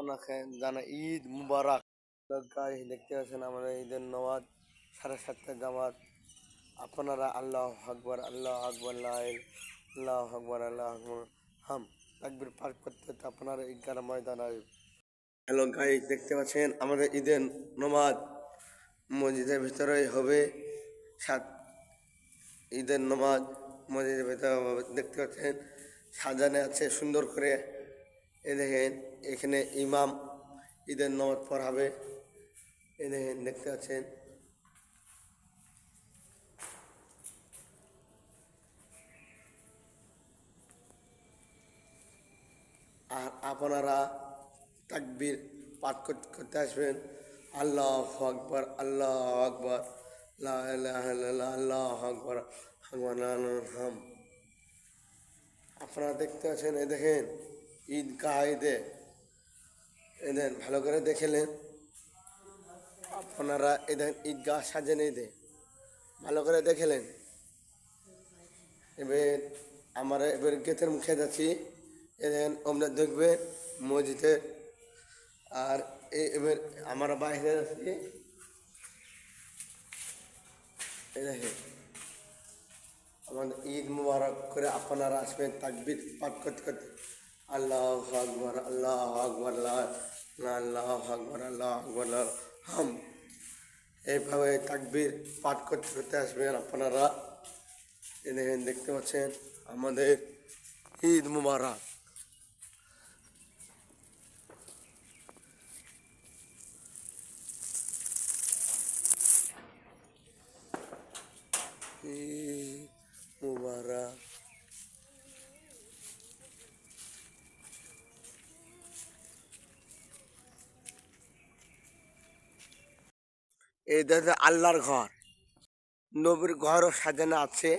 আপনাকে জানা ঈদ মুবারক। গাইস দেখতে পাচ্ছেন আমাদের ঈদের নামাজ 7:30 জামাত। আপনারা আল্লাহু আকবার আল্লাহু আকবার আল্লাহু আকবার আল্লাহু আকবার হাম তাকবীর পাঠ করতে আপনারা ঈদগাহ ময়দানে আসবেন। হ্যালো গাইস দেখতে পাচ্ছেন আমাদের ঈদের নামাজ মসজিদের ভিতরেই হবে। ঈদের নামাজ মসজিদের ভিতরে দেখতে পাচ্ছেন সাজানো আছে সুন্দর করে। এ দেখেন এখানে ইমাম ঈদের নামাজ পড়াবে। এ দেখেন দেখতে পাচ্ছেন আর আপনারা তাকবীর পাঠ করতে আসবেন। আল্লাহু আকবার আল্লাহু আকবার লা ইলাহা ইল্লাল্লাহ আল্লাহু আকবার হাম। আপনারা দেখতে পাচ্ছেন এ দেখেন ঈদগাহ ঈদে এদের ভালো করে দেখেলেন আপনারা এদের ঈদগাহ সাজেন ঈদে ভালো করে দেখেলেন। এবার আমরা এবার গেটের মুখে যাচ্ছি। এদের আমরা দেখবে মসজিদে আর এবার আমরা বাইরে যাচ্ছি। এই দেখেন আমাদের ঈদ মুবারক করে আপনারা আসবেন তাকবীর পাঠ করতে করতে আল্লাহু আকবার আল্লাহু আকবার আল্লাহু আকবার আল্লাহু আকবার হাম। এইভাবে তাকবীর পাঠ করতে করতে আসবেন আপনারা। এই দেখেন দেখতে পাচ্ছেন আমাদের ঈদ মুবারক। ঈদ মুবারক। এটা আল্লাহর ঘর, নবীর ঘরও সাজানো আছে।